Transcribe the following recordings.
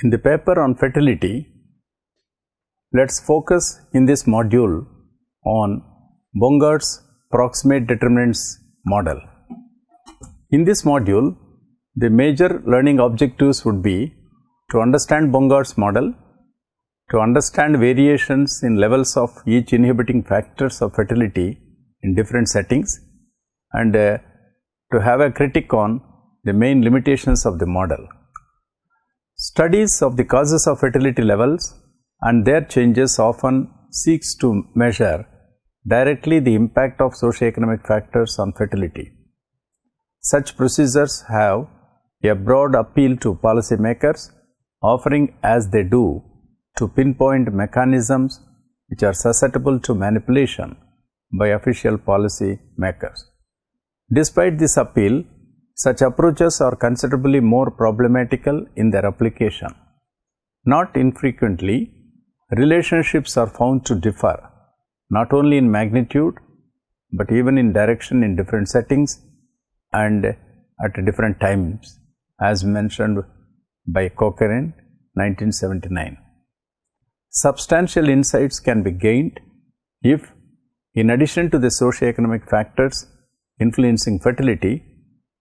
In the paper on fertility, let's focus in this module on Bongaarts' Proximate Determinants model. In this module, the major learning objectives would be to understand Bongaarts' model, to understand variations in levels of each inhibiting factors of fertility in different settings, and to have a critique on the main limitations of the model. Studies of the causes of fertility levels and their changes often seeks to measure directly the impact of socioeconomic factors on fertility. Such procedures have a broad appeal to policymakers, offering as they do to pinpoint mechanisms which are susceptible to manipulation by official policy makers. Despite this appeal, such approaches are considerably more problematical in their application. Not infrequently, relationships are found to differ not only in magnitude but even in direction in different settings and at different times, as mentioned by Cochrane, 1979. Substantial insights can be gained if, in addition to the socioeconomic factors influencing fertility,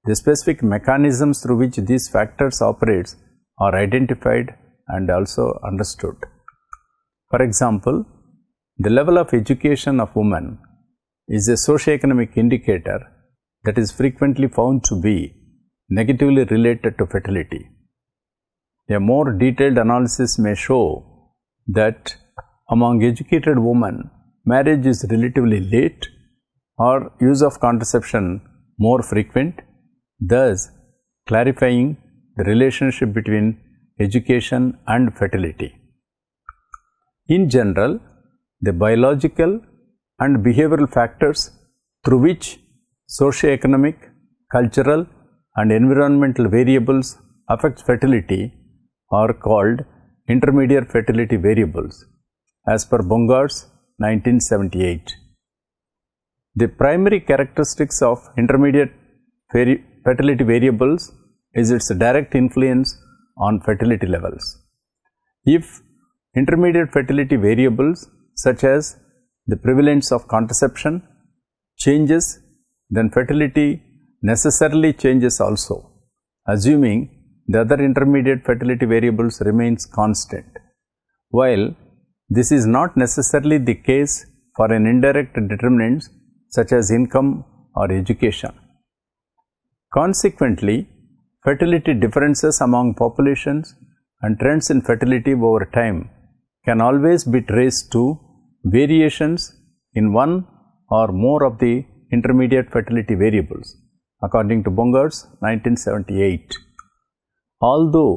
the specific mechanisms through which these factors operate are identified and also understood. For example, the level of education of women is a socioeconomic indicator that is frequently found to be negatively related to fertility. A more detailed analysis may show that among educated women, marriage is relatively late or use of contraception more frequent, thus clarifying the relationship between education and fertility. In general, the biological and behavioral factors through which socioeconomic, cultural and environmental variables affect fertility are called intermediate fertility variables, as per Bongaarts, 1978. The primary characteristics of intermediate fertility variables is its direct influence on fertility levels. If intermediate fertility variables such as the prevalence of contraception changes, then fertility necessarily changes also, assuming the other intermediate fertility variables remains constant, while this is not necessarily the case for an indirect determinants such as income or education. Consequently, fertility differences among populations and trends in fertility over time can always be traced to variations in one or more of the intermediate fertility variables, according to Bongaarts, 1978. Although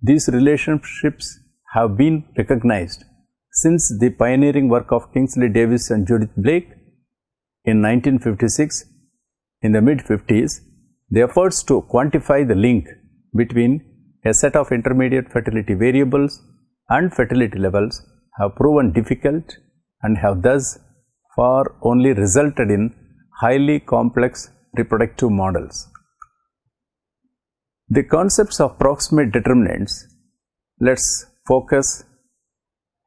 these relationships have been recognized since the pioneering work of Kingsley Davis and Judith Blake in 1956, in the mid-50s, the efforts to quantify the link between a set of intermediate fertility variables and fertility levels have proven difficult and have thus far only resulted in highly complex reproductive models. The concepts of proximate determinants, let's focus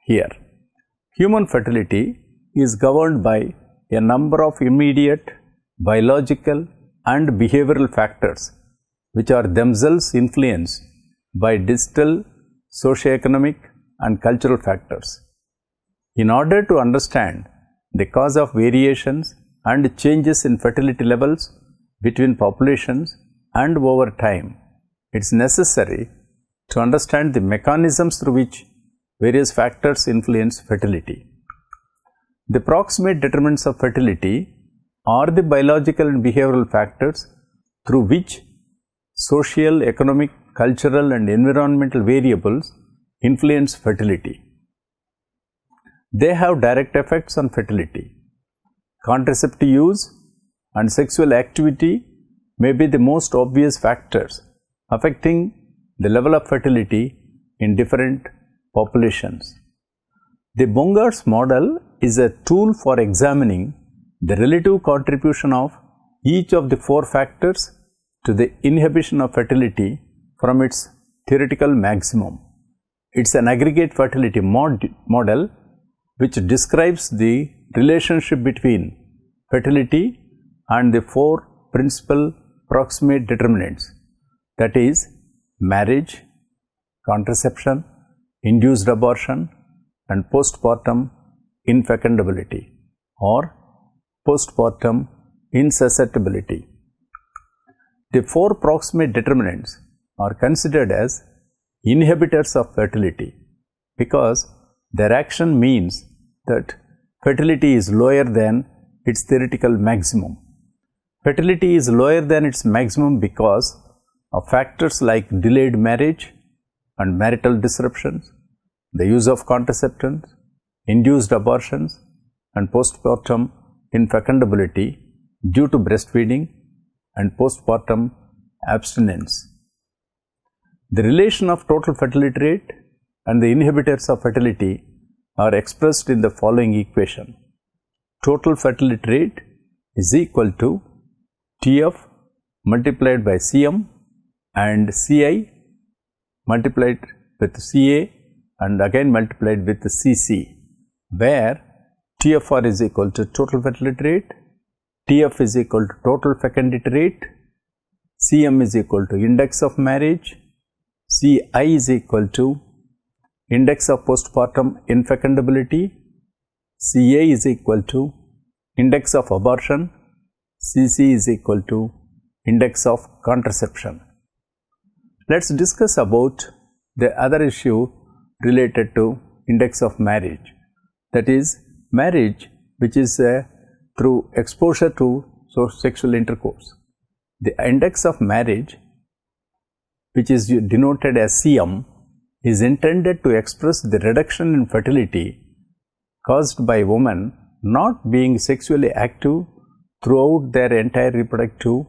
here. Human fertility is governed by a number of immediate biological and behavioral factors which are themselves influenced by distal, socioeconomic and cultural factors. In order to understand the cause of variations and changes in fertility levels between populations and over time, it is necessary to understand the mechanisms through which various factors influence fertility. The proximate determinants of fertility are the biological and behavioral factors through which social, economic, cultural and environmental variables influence fertility. They have direct effects on fertility. Contraceptive use and sexual activity may be the most obvious factors affecting the level of fertility in different populations. The Bongaarts model is a tool for examining the relative contribution of each of the four factors to the inhibition of fertility from its theoretical maximum. it's an aggregate fertility model which describes the relationship between fertility and the four principal proximate determinants, that is marriage, contraception, induced abortion and postpartum infecundability or postpartum insusceptibility. The four proximate determinants are considered as inhibitors of fertility because their action means that fertility is lower than its theoretical maximum. Fertility is lower than its maximum because of factors like delayed marriage and marital disruptions, the use of contraceptives, induced abortions and postpartum infecundability due to breastfeeding and postpartum abstinence. The relation of total fertility rate and the inhibitors of fertility are expressed in the following equation. Total fertility rate is equal to TF multiplied by CM and CI multiplied with CA and again multiplied with CC, where TFR is equal to total fertility rate, TF is equal to total fecundity rate, CM is equal to index of marriage, CI is equal to index of postpartum infecundability, CA is equal to index of abortion, CC is equal to index of contraception. Let's discuss about the other issue related to index of marriage, that is marriage which is through exposure to sexual intercourse. The index of marriage, which is denoted as CM, is intended to express the reduction in fertility caused by women not being sexually active throughout their entire reproductive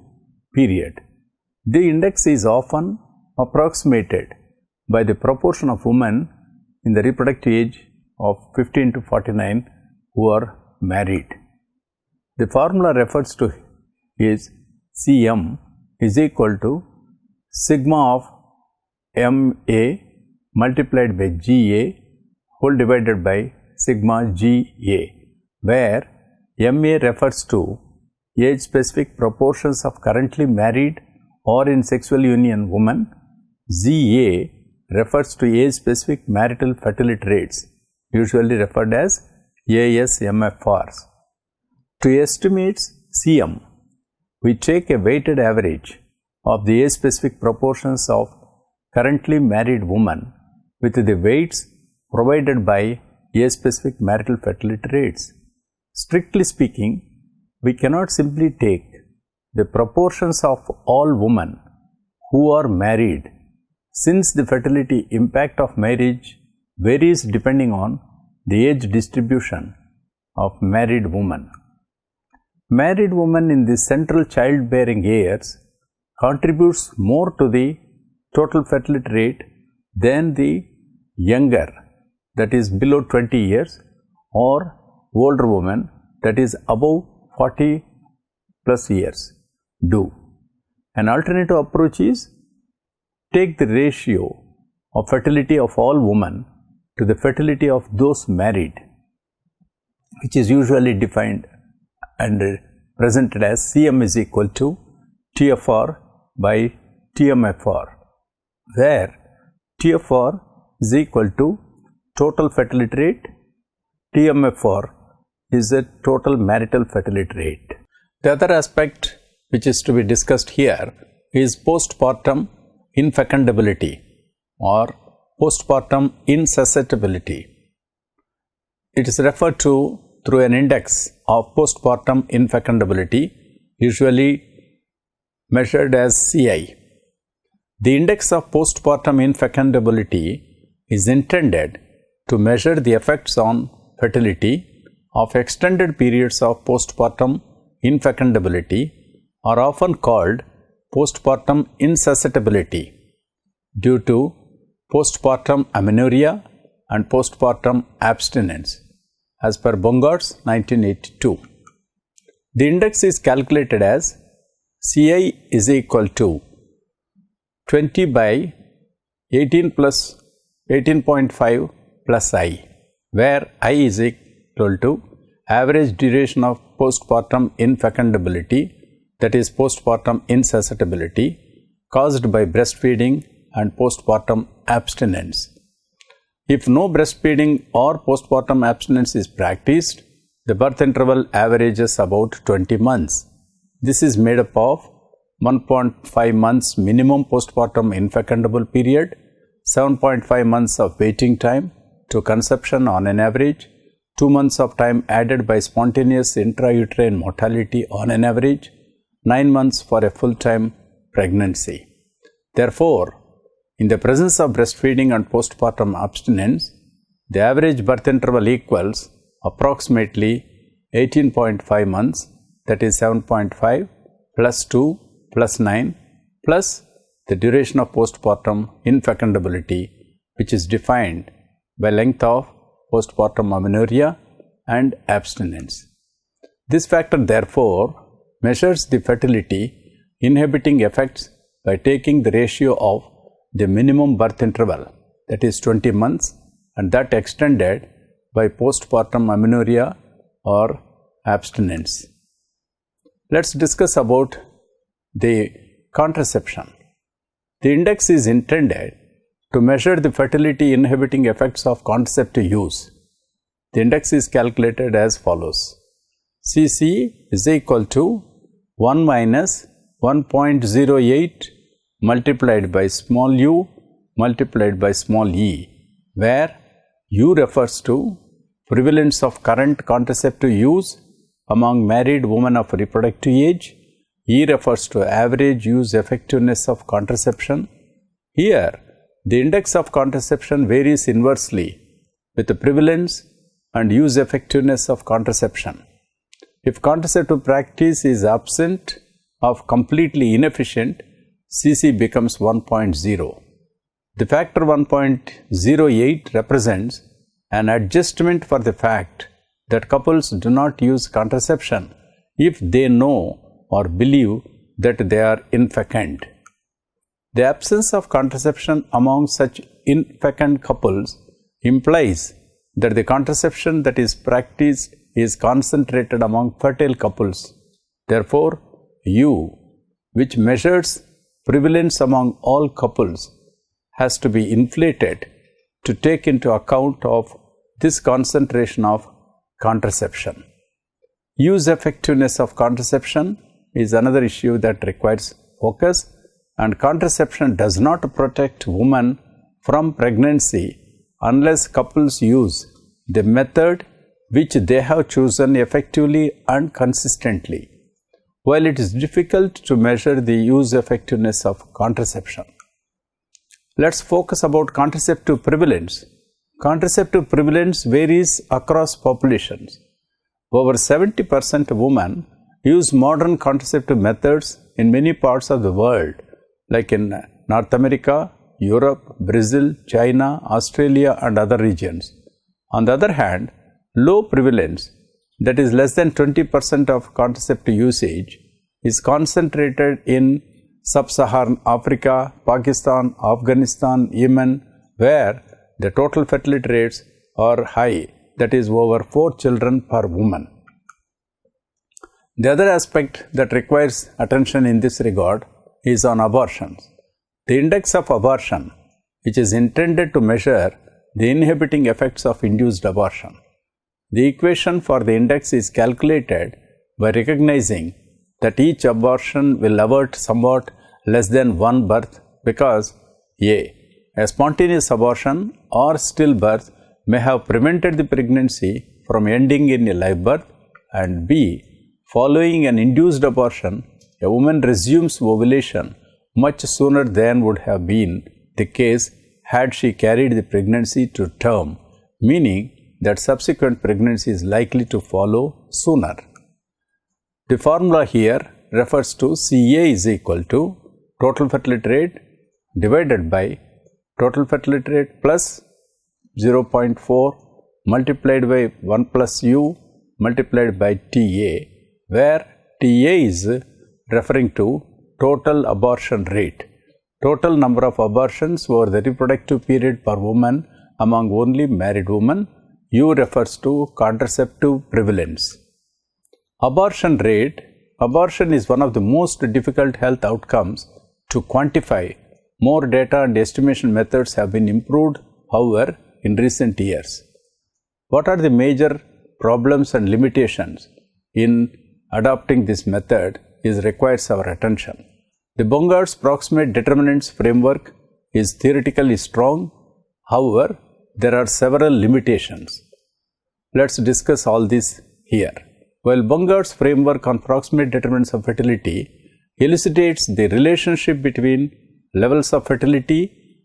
period. The index is often approximated by the proportion of women in the reproductive age of 15 to 49 who are married. The formula refers to is CM is equal to sigma of MA multiplied by GA whole divided by sigma GA, where MA refers to age specific proportions of currently married or in sexual union women, GA refers to age specific marital fertility rates, usually referred as ASMFRs. To estimate CM, we take a weighted average of the age specific proportions of currently married women with the weights provided by age specific marital fertility rates. Strictly speaking, we cannot simply take the proportions of all women who are married, since the fertility impact of marriage varies depending on the age distribution of married women. Married women in the central childbearing years contributes more to the total fertility rate than the younger, that is below 20 years, or older women, that is above 40 plus years do. An alternative approach is take the ratio of fertility of all women to the fertility of those married, which is usually defined and presented as CM is equal to TFR by TMFR, where TFR is equal to total fertility rate, TMFR is the total marital fertility rate. The other aspect which is to be discussed here is postpartum infecundability or postpartum insusceptibility. It is referred to through an index of postpartum infecundability, usually measured as CI. The index of postpartum infecundability is intended to measure the effects on fertility of extended periods of postpartum infecundability, are often called postpartum insusceptibility due to postpartum amenorrhea and postpartum abstinence, as per Bongaarts 1982. The index is calculated as CI is equal to 20 by 18 plus 18.5 plus I, where I is equal to average duration of postpartum infecundability, that is postpartum insusceptibility, caused by breastfeeding and postpartum abstinence. If no breastfeeding or postpartum abstinence is practiced, the birth interval averages about 20 months. This is made up of 1.5 months minimum postpartum infecundable period, 7.5 months of waiting time to conception on an average, 2 months of time added by spontaneous intrauterine mortality on an average, 9 months for a full-time pregnancy. Therefore, in the presence of breastfeeding and postpartum abstinence, the average birth interval equals approximately 18.5 months, that is 7.5 plus 2 plus 9 plus the duration of postpartum infecundability, which is defined by length of postpartum amenorrhea and abstinence. This factor therefore measures the fertility inhibiting effects by taking the ratio of the minimum birth interval, that is 20 months, and that extended by postpartum amenorrhea or abstinence. Let's discuss about the contraception. The index is intended to measure the fertility inhibiting effects of contraceptive use. The index is calculated as follows. Cc is equal to 1 minus 1.08 multiplied by small u multiplied by small e, where u refers to prevalence of current contraceptive use among married women of reproductive age, e refers to average use effectiveness of contraception. Here, the index of contraception varies inversely with the prevalence and use effectiveness of contraception. If contraceptive practice is absent or completely inefficient, Cc becomes 1.0. The factor 1.08 represents an adjustment for the fact that couples do not use contraception if they know or believe that they are infecund. The absence of contraception among such infecund couples implies that the contraception that is practiced is concentrated among fertile couples. Therefore, U, which measures prevalence among all couples, has to be inflated to take into account of this concentration of contraception. Use effectiveness of contraception is another issue that requires focus, and contraception does not protect women from pregnancy unless couples use the method which they have chosen effectively and consistently. While it is difficult to measure the use effectiveness of contraception, let's focus about contraceptive prevalence. Contraceptive prevalence varies across populations. Over 70% of women use modern contraceptive methods in many parts of the world, like in North America, Europe, Brazil, China, Australia, and other regions. On the other hand, low prevalence, that is less than 20% of contraceptive usage, is concentrated in sub-Saharan Africa, Pakistan, Afghanistan, Yemen, where the total fertility rates are high, that is over 4 children per woman. The other aspect that requires attention in this regard is on abortions. The index of abortion, which is intended to measure the inhibiting effects of induced abortion. The equation for the index is calculated by recognizing that each abortion will avert somewhat less than one birth because a spontaneous abortion or stillbirth may have prevented the pregnancy from ending in a live birth, and b, following an induced abortion, a woman resumes ovulation much sooner than would have been the case had she carried the pregnancy to term, meaning that subsequent pregnancy is likely to follow sooner. The formula here refers to Ca is equal to total fertility rate divided by total fertility rate plus 0.4 multiplied by 1 plus U multiplied by Ta, where Ta is referring to total abortion rate. total number of abortions over the reproductive period per woman among only married women. U refers to contraceptive prevalence. Abortion rate. Abortion is one of the most difficult health outcomes to quantify. More data and estimation methods have been improved, however, in recent years. What are the major problems and limitations in adopting this method requires our attention. The Bongaarts Proximate Determinants framework is theoretically strong, however, there are several limitations. Let's discuss all this here. While Bongaarts' framework on proximate determinants of fertility elucidates the relationship between levels of fertility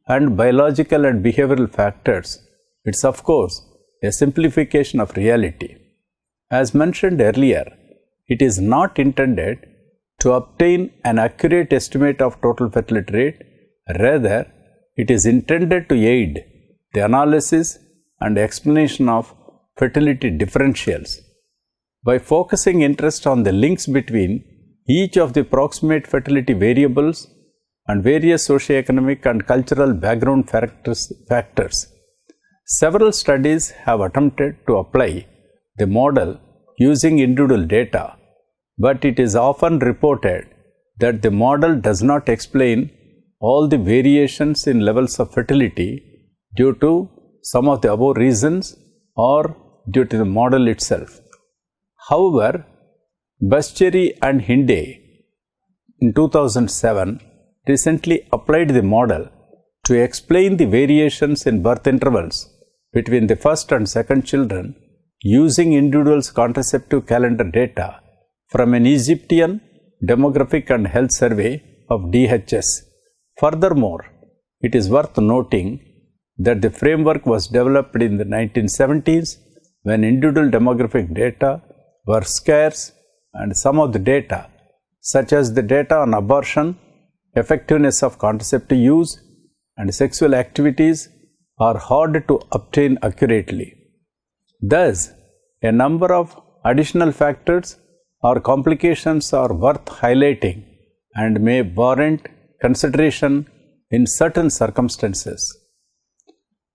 and biological and behavioral factors, it's of course a simplification of reality. As mentioned earlier, it is not intended to obtain an accurate estimate of total fertility rate, rather it is intended to aid the analysis and explanation of fertility differentials. By focusing interest on the links between each of the proximate fertility variables and various socioeconomic and cultural background factors, several studies have attempted to apply the model using individual data, but it is often reported that the model does not explain all the variations in levels of fertility due to some of the above reasons or due to the model itself. However, Buscheri and Hinde in 2007 recently applied the model to explain the variations in birth intervals between the first and second children using individuals' contraceptive calendar data from an Egyptian demographic and health survey of DHS. Furthermore, it is worth noting that the framework was developed in the 1970s when individual demographic data were scarce and some of the data, such as the data on abortion, effectiveness of contraceptive use, and sexual activities, are hard to obtain accurately. Thus, a number of additional factors or complications are worth highlighting and may warrant consideration in certain circumstances.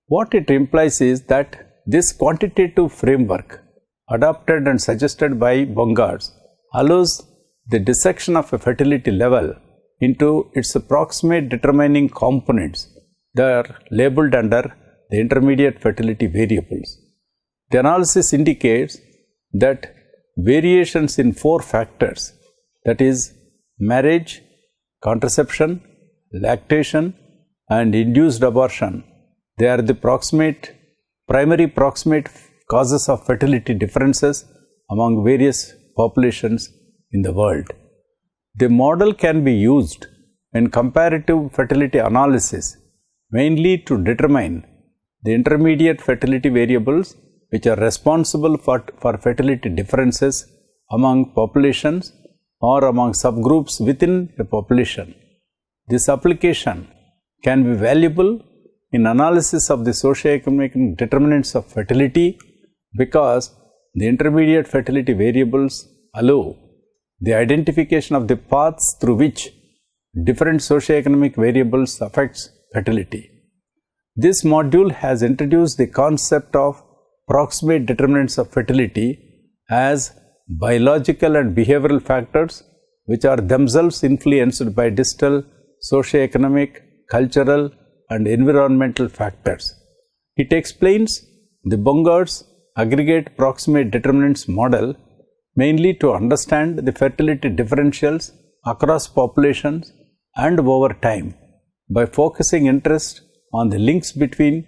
What it implies is that this quantitative framework adopted and suggested by Bongaarts allows the dissection of a fertility level into its approximate determining components that are labeled under the intermediate fertility variables. The analysis indicates that variations in 4 factors, that is marriage, contraception, lactation, and induced abortion, they are the primary proximate causes of fertility differences among various populations in the world. The model can be used in comparative fertility analysis mainly to determine the intermediate fertility variables which are responsible for fertility differences among populations or among subgroups within a population. This application can be valuable in analysis of the socioeconomic determinants of fertility because the intermediate fertility variables allow the identification of the paths through which different socioeconomic variables affects fertility. This module has introduced the concept of proximate determinants of fertility as biological and behavioral factors which are themselves influenced by distal socioeconomic, cultural, and environmental factors. It explains the Bongaarts aggregate proximate determinants model mainly to understand the fertility differentials across populations and over time by focusing interest on the links between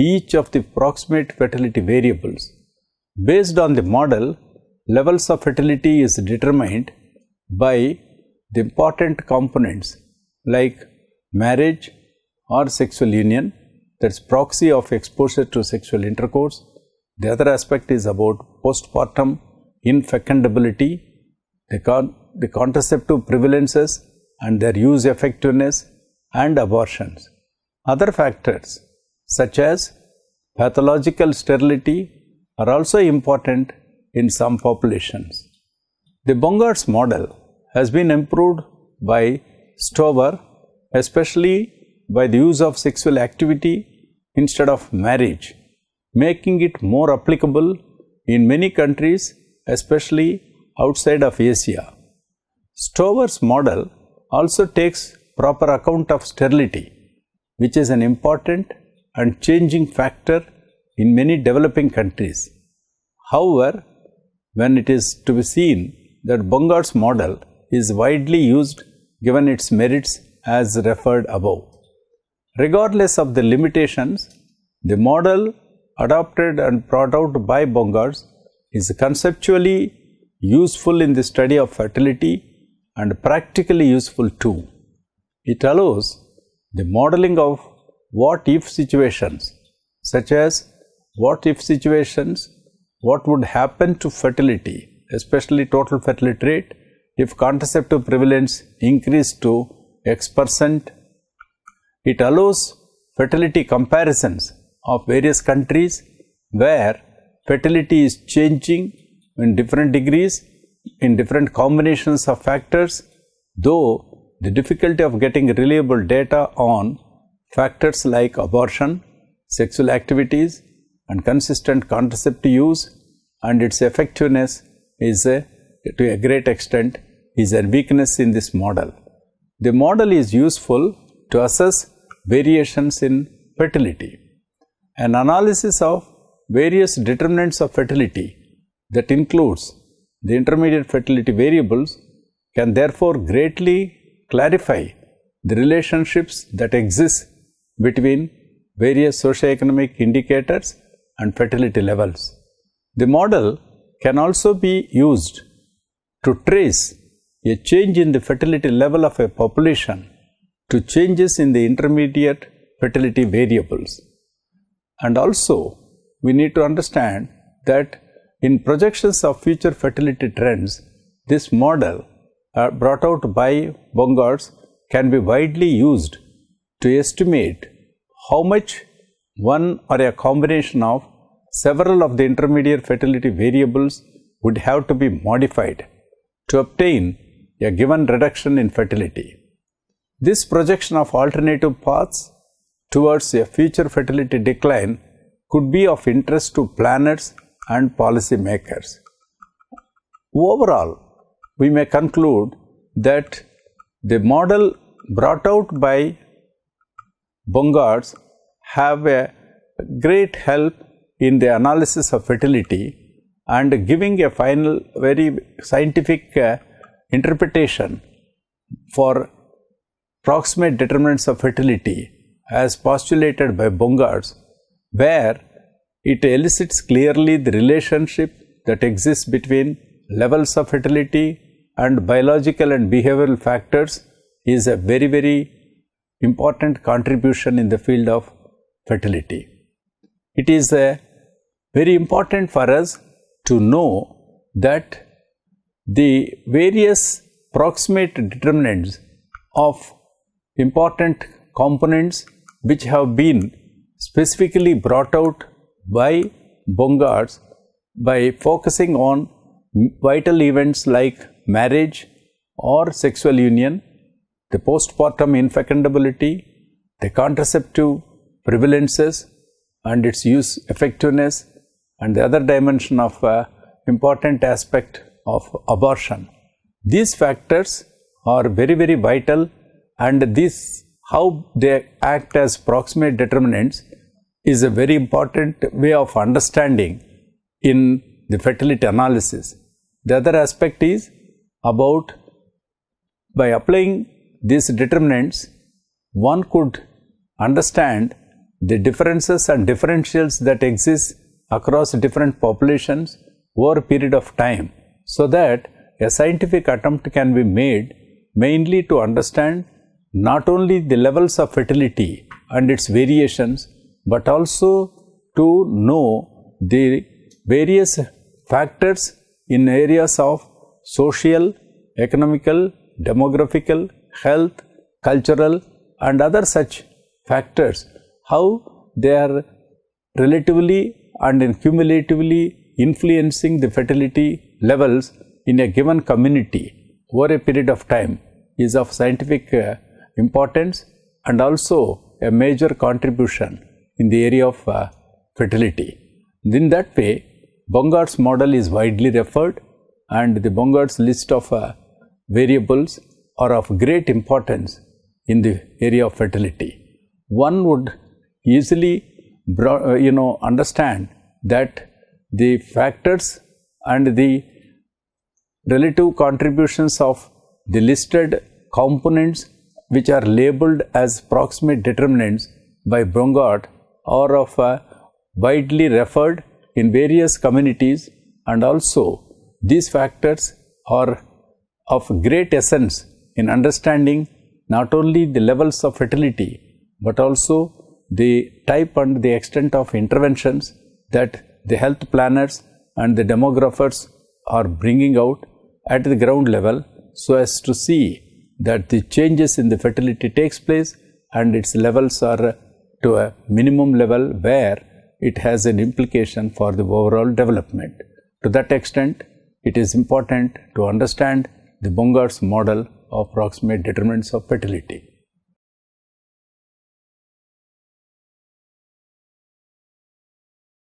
each of the proximate fertility variables. Based on the model, levels of fertility is determined by the important components like marriage or sexual union, that's proxy of exposure to sexual intercourse. The other aspect is about postpartum infecundability, the contraceptive prevalences and their use effectiveness, and abortions. Other factors such as pathological sterility are also important in some populations. The Bongaarts model has been improved by Stover especially by the use of sexual activity instead of marriage, making it more applicable in many countries, especially outside of Asia. Stover's model also takes proper account of sterility, which is an important and changing factor in many developing countries. However, when it is to be seen that Bongaarts' model is widely used given its merits as referred above. Regardless of the limitations, the model adopted and brought out by Bongaarts is conceptually useful in the study of fertility and practically useful too. It allows the modeling of what-if situations, such as what-if situations, what would happen to fertility, especially total fertility rate, if contraceptive prevalence increased to X%. It allows fertility comparisons of various countries where fertility is changing in different degrees, in different combinations of factors, though the difficulty of getting reliable data on factors like abortion, sexual activities, and consistent contraceptive use and its effectiveness is to a great extent is a weakness in this model. The model is useful to assess variations in fertility. An analysis of various determinants of fertility that includes the intermediate fertility variables can therefore greatly clarify the relationships that exist between various socioeconomic indicators and fertility levels. The model can also be used to trace a change in the fertility level of a population to changes in the intermediate fertility variables. And also, we need to understand that in projections of future fertility trends, this model brought out by Bongaarts can be widely used to estimate how much one or a combination of several of the intermediate fertility variables would have to be modified to obtain a given reduction in fertility. This projection of alternative paths towards a future fertility decline could be of interest to planners and policy makers. Overall, we may conclude that the model brought out by Bongaarts have a great help in the analysis of fertility and giving a final very scientific interpretation for proximate determinants of fertility as postulated by Bongaarts, where it elicits clearly the relationship that exists between levels of fertility and biological and behavioral factors is a very, very important contribution in the field of fertility. It is very important for us to know that the various proximate determinants of important components which have been specifically brought out by Bongaarts by focusing on vital events like marriage or sexual union, the postpartum infecundability, the contraceptive prevalences and its use effectiveness, and the other dimension of important aspect of abortion. These factors are very, very vital, and this how they act as proximate determinants is a very important way of understanding in the fertility analysis. The other aspect is about by applying these determinants, one could understand the differences and differentials that exist across different populations over a period of time, so that a scientific attempt can be made mainly to understand not only the levels of fertility and its variations, but also to know the various factors in areas of social, economical, demographical, health, cultural and other such factors, how they are relatively and cumulatively influencing the fertility levels in a given community over a period of time is of scientific importance and also a major contribution in the area of fertility. In that way, Bongaarts model is widely referred, and the Bongaarts list of variables are of great importance in the area of fertility. One would easily understand that the factors and the relative contributions of the listed components which are labeled as proximate determinants by Bongaart are of widely referred in various communities, and also these factors are of great essence in understanding not only the levels of fertility but also the type and the extent of interventions that the health planners and the demographers are bringing out at the ground level, so as to see that the changes in the fertility takes place and its levels are to a minimum level where it has an implication for the overall development. To that extent, it is important to understand the Bongaarts model of proximate determinants of fertility.